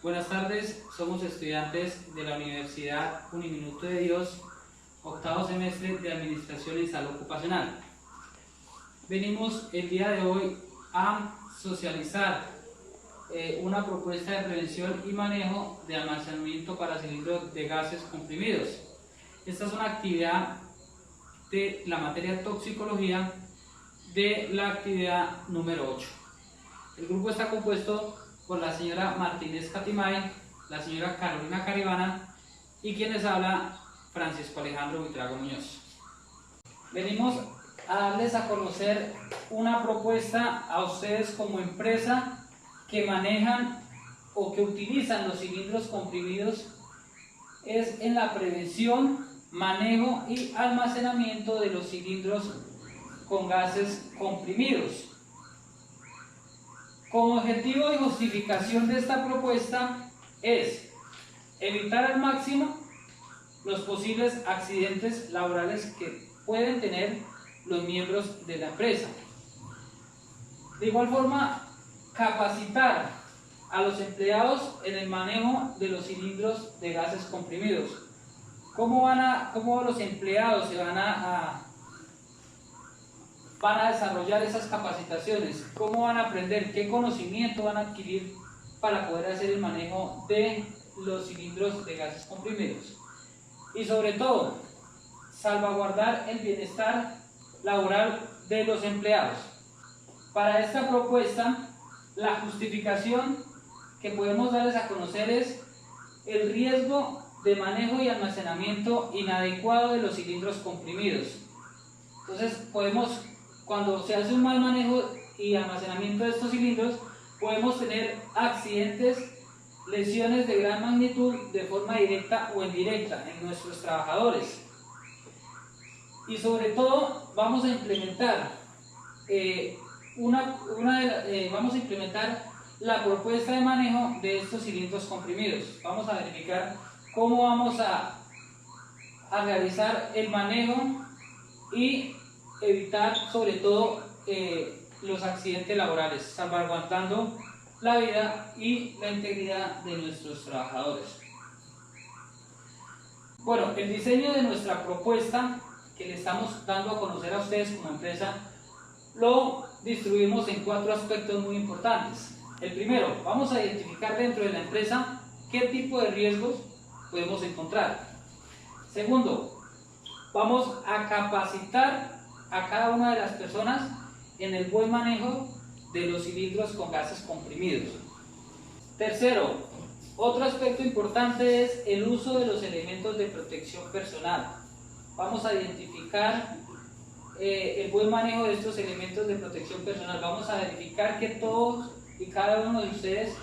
Buenas tardes, somos estudiantes de la Universidad Uniminuto de Dios, octavo semestre de Administración y Salud Ocupacional. Venimos el día de hoy a socializar una propuesta de prevención y manejo de almacenamiento para cilindros de gases comprimidos. Esta es una actividad de la materia toxicología de la actividad número 8. El grupo está compuesto por la señora Martínez Catimay, la señora Carolina Caribana y quien les habla, Francisco Alejandro Buitrago Muñoz. Venimos a darles a conocer una propuesta a ustedes como empresa que manejan o que utilizan los cilindros comprimidos, es en la prevención, manejo y almacenamiento de los cilindros con gases comprimidos. Como objetivo y justificación de esta propuesta es evitar al máximo los posibles accidentes laborales que pueden tener los miembros de la empresa. De igual forma, capacitar a los empleados en el manejo de los cilindros de gases comprimidos. ¿Cómo los empleados se van a desarrollar esas capacitaciones? ¿Cómo van a aprender? ¿Qué conocimiento van a adquirir para poder hacer el manejo de los cilindros de gases comprimidos? Y sobre todo, salvaguardar el bienestar laboral de los empleados. Para esta propuesta, la justificación que podemos darles a conocer es el riesgo de manejo y almacenamiento inadecuado de los cilindros comprimidos. Entonces, cuando se hace un mal manejo y almacenamiento de estos cilindros, podemos tener accidentes, lesiones de gran magnitud de forma directa o indirecta en nuestros trabajadores. Y sobre todo vamos a implementar la propuesta de manejo de estos cilindros comprimidos. Vamos a verificar cómo vamos a realizar el manejo y evitar sobre todo los accidentes laborales, salvaguardando la vida y la integridad de nuestros trabajadores. Bueno, el diseño de nuestra propuesta que le estamos dando a conocer a ustedes como empresa lo distribuimos en 4 aspectos muy importantes. El primero, vamos a identificar dentro de la empresa qué tipo de riesgos podemos encontrar. Segundo, vamos a capacitar a cada una de las personas en el buen manejo de los cilindros con gases comprimidos. Tercero, otro aspecto importante es el uso de los elementos de protección personal. Vamos a identificar el buen manejo de estos elementos de protección personal. Vamos a verificar que todos y cada uno de ustedes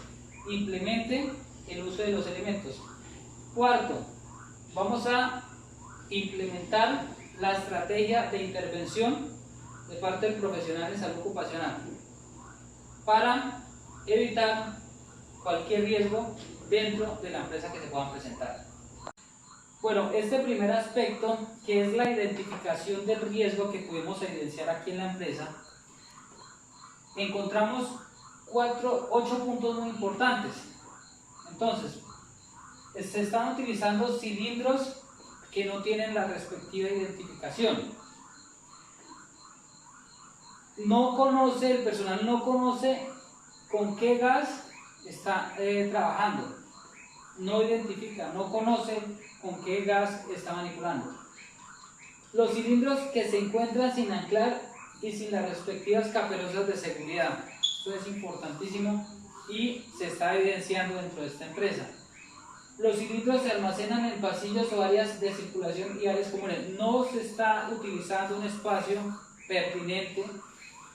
implementen el uso de los elementos. Cuarto, vamos a implementar la estrategia de intervención de parte del profesional de salud ocupacional para evitar cualquier riesgo dentro de la empresa que se puedan presentar. Bueno, este primer aspecto, que es la identificación del riesgo que podemos evidenciar aquí en la empresa, encontramos 8 puntos muy importantes. Entonces, se están utilizando cilindros que no tienen la respectiva identificación. El personal no conoce con qué gas está trabajando, no identifica, no conoce con qué gas está manipulando. Los cilindros que se encuentran sin anclar y sin las respectivas caperosas de seguridad. Esto es importantísimo y se está evidenciando dentro de esta empresa. Los cilindros se almacenan en pasillos o áreas de circulación y áreas comunes. No se está utilizando un espacio pertinente,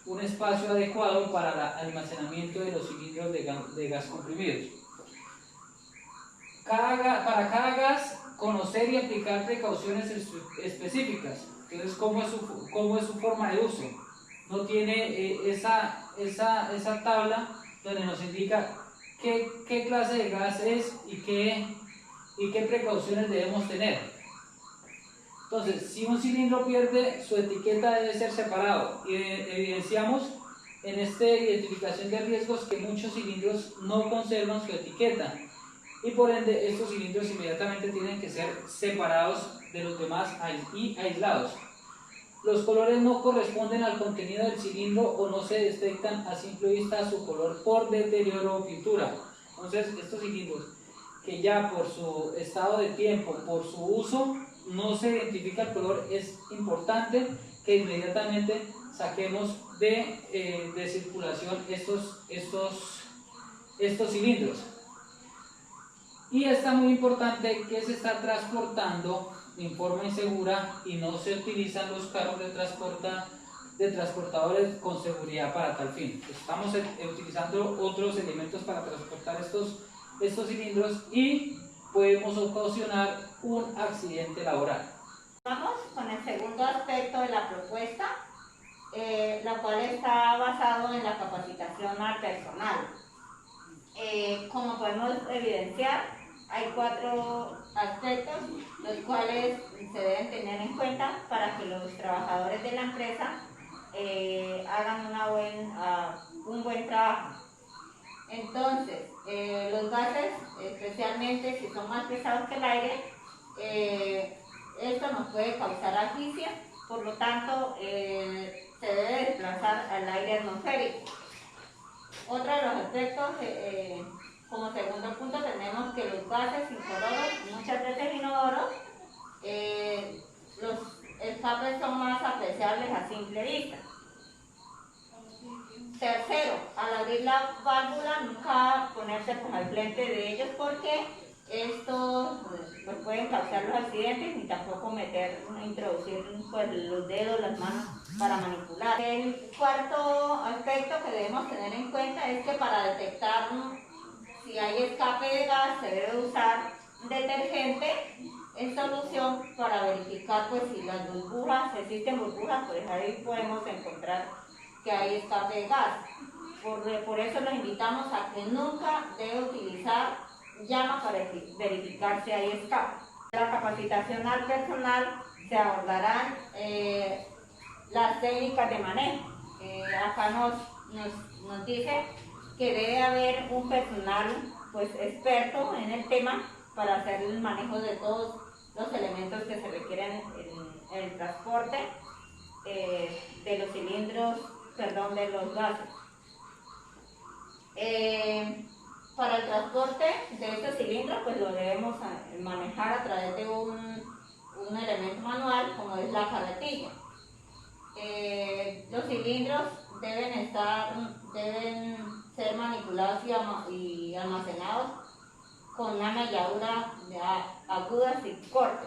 un espacio adecuado para el almacenamiento de los cilindros de gas comprimidos. Para cada gas, conocer y aplicar precauciones específicas. Entonces, ¿cómo es su forma de uso? No tiene esa tabla donde nos indica qué clase de gas es y qué precauciones debemos tener. Entonces, si un cilindro pierde su etiqueta, debe ser separado. Y evidenciamos en esta identificación de riesgos que muchos cilindros no conservan su etiqueta y por ende estos cilindros inmediatamente tienen que ser separados de los demás y aislados. Los colores no corresponden al contenido del cilindro o no se detectan a simple vista su color por deterioro o pintura. Entonces estos cilindros que ya por su estado de tiempo, por su uso, no se identifica el color, es importante que inmediatamente saquemos de circulación estos cilindros. Y está muy importante que se está transportando en forma insegura y no se utilizan los carros de transportadores con seguridad para tal fin. Estamos utilizando otros elementos para transportar estos cilindros y podemos ocasionar un accidente laboral. Vamos con el segundo aspecto de la propuesta, la cual está basado en la capacitación al personal. Como podemos evidenciar, hay 4 aspectos los cuales se deben tener en cuenta para que los trabajadores de la empresa hagan un buen trabajo. Entonces, los gases, especialmente si son más pesados que el aire, esto nos puede causar asfixia, por lo tanto se debe desplazar al aire atmosférico. Otro de los aspectos, como segundo punto, tenemos que los gases incoloros, muchas veces inodoros, los escapes son más apreciables a simple vista. Tercero, al abrir la válvula nunca ponerse al frente de ellos porque estos pues, pueden causar los accidentes, ni tampoco introducir pues, los dedos, las manos para manipular. El cuarto aspecto que debemos tener en cuenta es que para detectar si hay escape de gas se debe usar detergente en solución para verificar pues, si las burbujas, existen burbujas, pues ahí podemos encontrar que hay escape de gas. Por eso los invitamos a que nunca debe utilizar llama para verificar si hay escape. En la capacitación al personal se abordarán las técnicas de manejo. Acá nos dice que debe haber un personal pues, experto en el tema para hacer el manejo de todos los elementos que se requieren en el transporte de los cilindros, de los gases. Para el transporte de estos cilindros, pues lo debemos manejar a través de un elemento manual, como es la carretilla. Los cilindros deben ser manipulados y almacenados con una melladura aguda sin corte.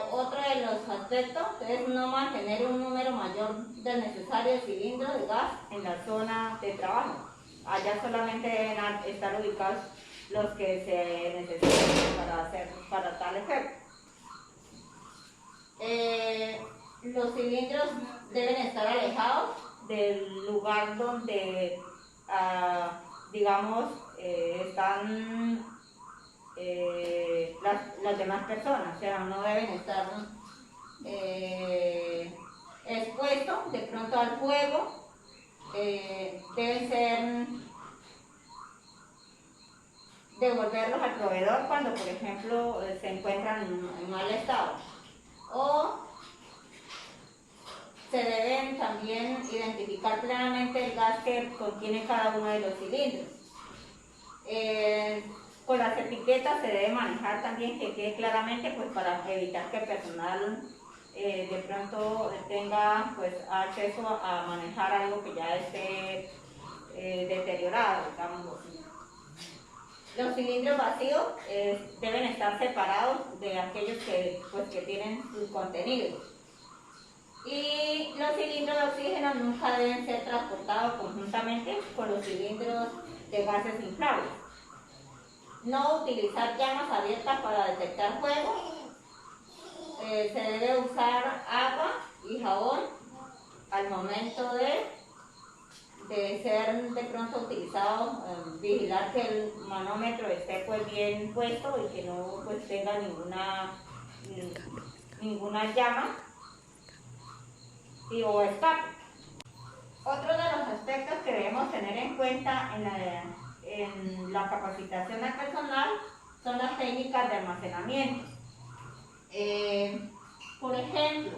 Otro de los aspectos es no mantener un número mayor del necesario de cilindros de gas en la zona de trabajo. Allá solamente deben estar ubicados los que se necesitan para tal efecto. Los cilindros deben estar alejados del lugar donde, digamos, están las demás personas, o sea, no deben estar expuestos de pronto al fuego, deben devolverlos al proveedor cuando, por ejemplo, se encuentran en mal estado. O se deben también identificar claramente el gas que contiene cada uno de los cilindros. Con las etiquetas se debe manejar también que quede claramente pues, para evitar que el personal de pronto tenga pues, acceso a manejar algo que ya esté deteriorado, digamos así. Los cilindros vacíos deben estar separados de aquellos que tienen sus contenidos. Y los cilindros de oxígeno nunca deben ser transportados conjuntamente con los cilindros de gases inflables. No utilizar llamas abiertas para detectar fuego. Se debe usar agua y jabón al momento de ser de pronto utilizado, vigilar que el manómetro esté pues bien puesto y que no pues tenga ninguna llama o escape. Otro de los aspectos que debemos tener en cuenta en la capacitación al personal son las técnicas de almacenamiento. Por ejemplo,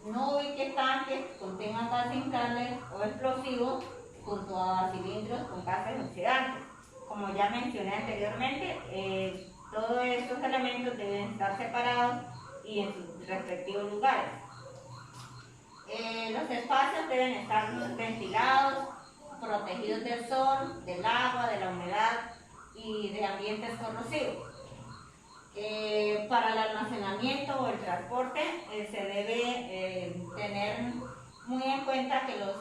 no ubique tanques que contengan gases inflables o explosivos junto a cilindros con gases oxidantes. Como ya mencioné anteriormente, todos estos elementos deben estar separados y en sus respectivos lugares. Los espacios deben estar ventilados, protegidos del sol, del agua, de la humedad y de ambientes corrosivos. Para el almacenamiento o el transporte se debe tener muy en cuenta que los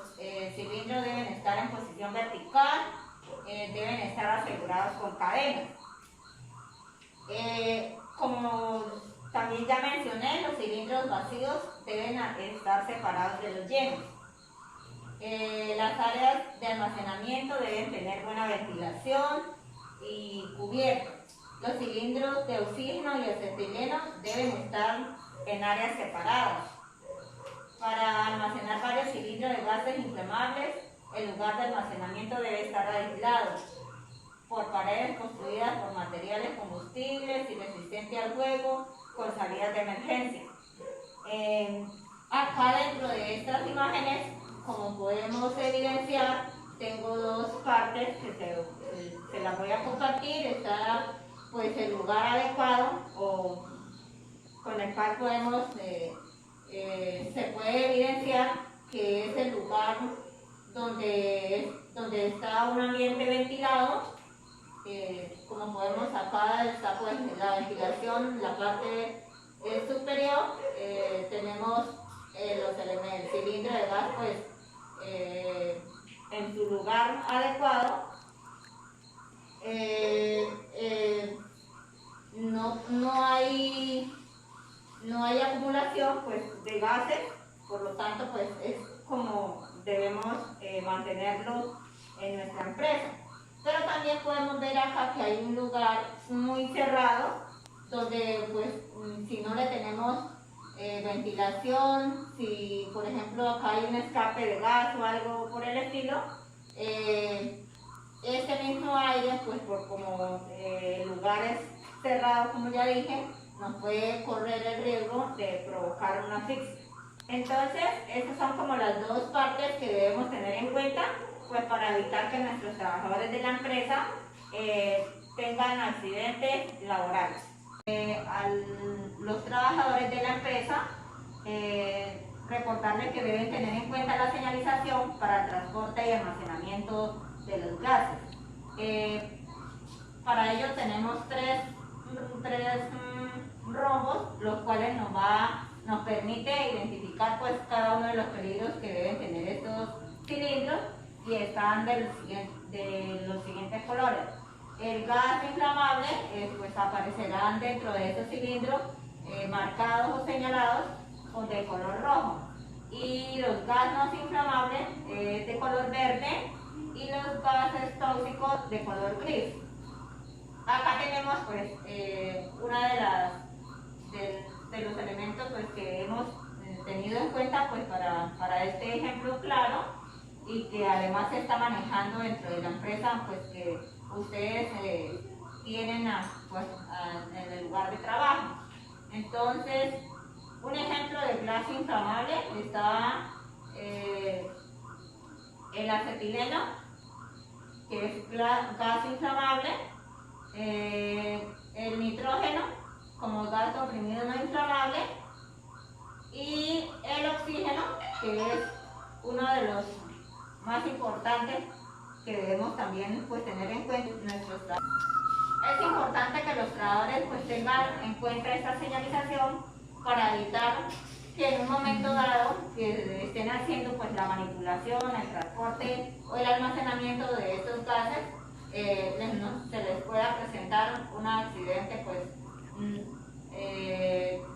cilindros deben estar en posición vertical, deben estar asegurados con cadenas. Como también ya mencioné, los cilindros vacíos deben estar separados de los llenos. Las áreas de almacenamiento deben tener buena ventilación y cubierta. Los cilindros de oxígeno y acetileno deben estar en áreas separadas. Para almacenar varios cilindros de gases inflamables, el lugar de almacenamiento debe estar aislado por paredes construidas por materiales combustibles y resistentes al fuego, con salidas de emergencia. Acá dentro de estas imágenes, como podemos evidenciar, tengo dos partes que se las voy a compartir. Está pues el lugar adecuado o con el cual podemos se puede evidenciar que es el lugar donde está un ambiente ventilado. Como podemos acá está pues la ventilación, la parte superior, tenemos el cilindro de gas pues en su lugar adecuado. No hay acumulación pues de gases, por lo tanto pues es como debemos mantenerlo en nuestra empresa. Pero también podemos ver acá que hay un lugar muy cerrado donde pues si no le tenemos ventilación, si por ejemplo acá hay un escape de gas o algo por el estilo, este mismo aire pues por como lugares cerrados, como ya dije, nos puede correr el riesgo de provocar una asfixia. Entonces, estas son como las dos partes que debemos tener en cuenta pues para evitar que nuestros trabajadores de la empresa tengan accidentes laborales. Los trabajadores de la empresa, recordarles que deben tener en cuenta la señalización para el transporte y almacenamiento de los gases. Para ello tenemos tres rombos, los cuales nos permite identificar pues cada uno de los peligros que deben tener estos cilindros, y están de los siguientes colores. El gas inflamable pues aparecerán dentro de estos cilindros marcados o señalados con de color rojo, y los gases no inflamables de color verde y los gases tóxicos de color gris. Acá tenemos pues una de los elementos pues que hemos tenido en cuenta pues para este ejemplo claro, y que además se está manejando dentro de la empresa pues que ustedes tienen en el lugar de trabajo. Entonces, un ejemplo de gas inflamable está el acetileno, que es gas inflamable, el nitrógeno como gas comprimido no inflamable, y el oxígeno, que es uno de los más importantes que debemos también pues tener en cuenta nuestros trabajadores. Es importante que los trabajadores pues tengan en cuenta esta señalización para evitar que en un momento dado que estén haciendo pues la manipulación, el transporte o el almacenamiento de estos gases, se les pueda presentar un accidente pues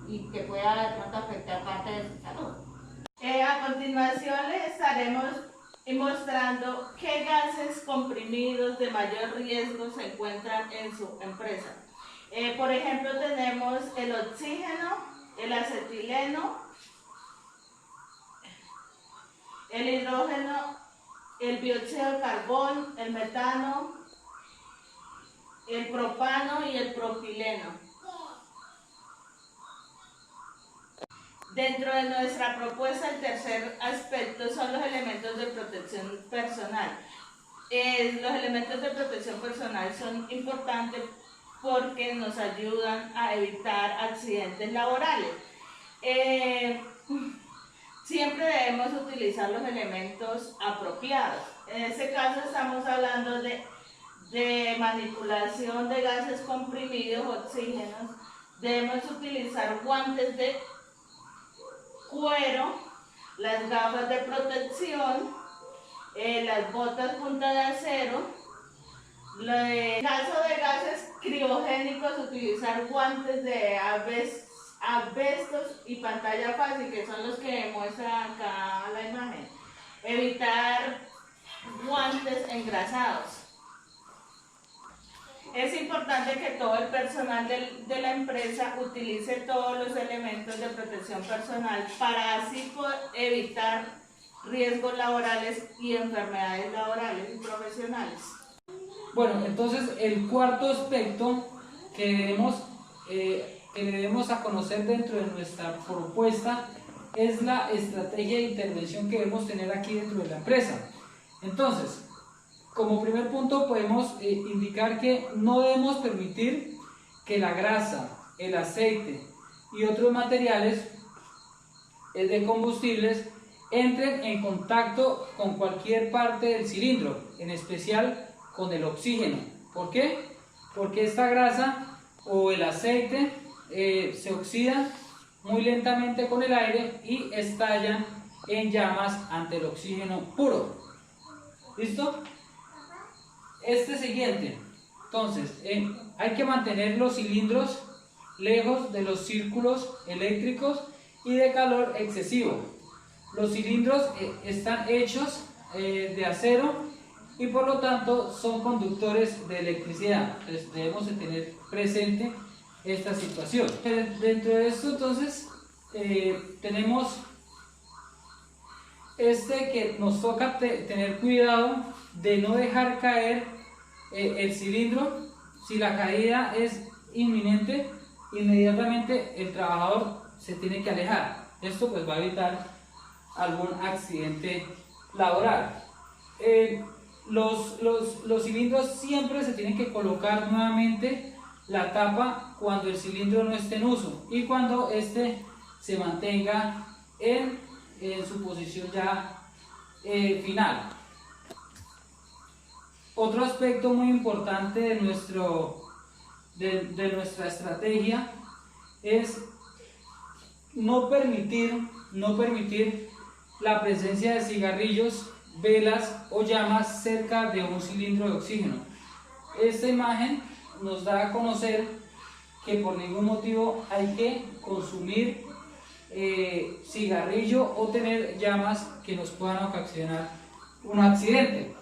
y que pueda de pronto afectar parte de su salud. A continuación les estaremos mostrando qué gases comprimidos de mayor riesgo se encuentran en su empresa. Por ejemplo, tenemos el oxígeno, el acetileno, el hidrógeno, el dióxido de carbón, el metano, el propano y el propileno. Dentro de nuestra propuesta, el tercer aspecto son los elementos de protección personal. Los elementos de protección personal son importantes porque nos ayudan a evitar accidentes laborales. Siempre debemos utilizar los elementos apropiados. En este caso estamos hablando de manipulación de gases comprimidos, oxígenos. Debemos utilizar guantes de cuero, las gafas de protección, las botas punta de acero. En caso de gases criogénicos, utilizar guantes de asbestos y pantalla fácil, que son los que muestra acá la imagen. Evitar guantes engrasados. Es importante que todo el personal de la empresa utilice todos los elementos de protección personal para así poder evitar riesgos laborales y enfermedades laborales y profesionales. Bueno, entonces el cuarto aspecto que debemos a conocer dentro de nuestra propuesta es la estrategia de intervención que debemos tener aquí dentro de la empresa. Entonces, como primer punto podemos indicar que no debemos permitir que la grasa, el aceite y otros materiales de combustibles entren en contacto con cualquier parte del cilindro, en especial con el oxígeno. ¿Por qué? Porque esta grasa o el aceite se oxida muy lentamente con el aire y estallan en llamas ante el oxígeno puro. ¿Listo? Este siguiente. Entonces, hay que mantener los cilindros lejos de los círculos eléctricos y de calor excesivo. Los cilindros están hechos de acero y por lo tanto son conductores de electricidad. Entonces debemos de tener presente esta situación. Dentro de esto entonces tenemos que nos toca tener cuidado de no dejar caer el cilindro. Si la caída es inminente, inmediatamente el trabajador se tiene que alejar. Esto pues va a evitar algún accidente laboral. Los cilindros siempre se tienen que colocar nuevamente la tapa cuando el cilindro no esté en uso y cuando este se mantenga en su posición ya final. Otro aspecto muy importante de nuestra estrategia es no permitir la presencia de cigarrillos, velas o llamas cerca de un cilindro de oxígeno. Esta imagen nos da a conocer que por ningún motivo hay que consumir cigarrillo o tener llamas que nos puedan ocasionar un accidente.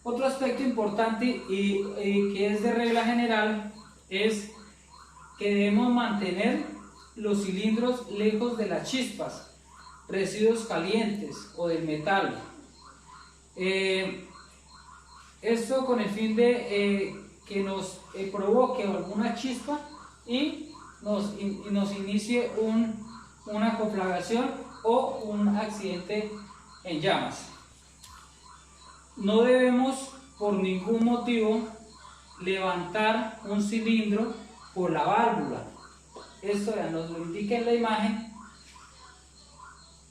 Otro aspecto importante y que es de regla general es que debemos mantener los cilindros lejos de las chispas, residuos calientes o del metal. Esto con el fin de que nos provoque alguna chispa y nos inicie una conflagración o un accidente en llamas. No debemos por ningún motivo levantar un cilindro por la válvula. Esto ya nos lo indica en la imagen,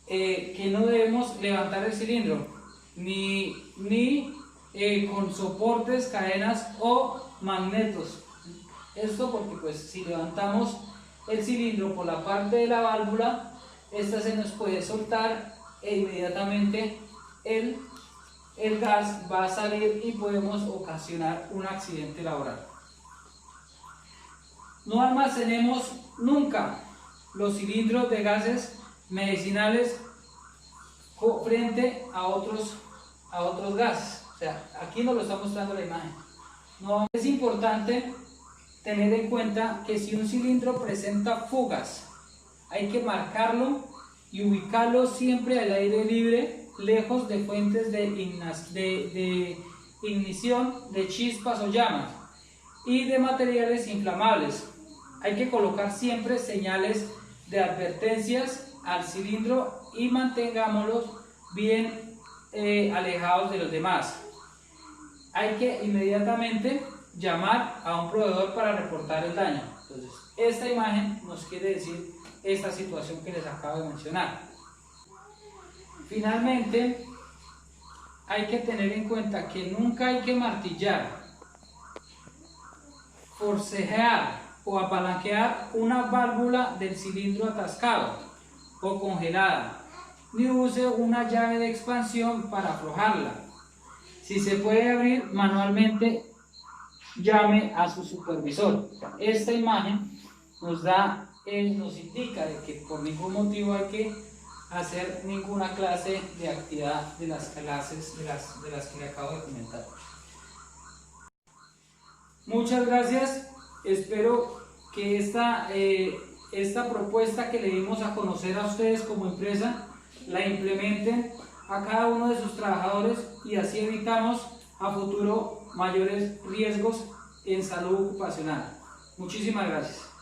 que no debemos levantar el cilindro ni con soportes, cadenas o magnetos. Esto porque pues si levantamos el cilindro por la parte de la válvula, esta se nos puede soltar e inmediatamente el gas va a salir y podemos ocasionar un accidente laboral. No almacenemos nunca los cilindros de gases medicinales frente a otros gases. O sea, aquí nos lo está mostrando la imagen. No, es importante tener en cuenta que si un cilindro presenta fugas, hay que marcarlo y ubicarlo siempre al aire libre, lejos de fuentes de ignición de chispas o llamas y de materiales inflamables. Hay que colocar siempre señales de advertencias al cilindro y mantengámoslos bien alejados de los demás. Hay que inmediatamente llamar a un proveedor para reportar el daño. Entonces, esta imagen nos quiere decir esta situación que les acabo de mencionar. Finalmente, hay que tener en cuenta que nunca hay que martillar, forcejear o apalanquear una válvula del cilindro atascado o congelada, ni use una llave de expansión para aflojarla. Si se puede abrir manualmente, llame a su supervisor. Esta imagen nos indica de que por ningún motivo hay que hacer ninguna clase de actividad de las clases de las que le acabo de comentar. Muchas gracias. Espero que esta propuesta que le dimos a conocer a ustedes como empresa la implementen a cada uno de sus trabajadores y así evitamos a futuro mayores riesgos en salud ocupacional. Muchísimas gracias.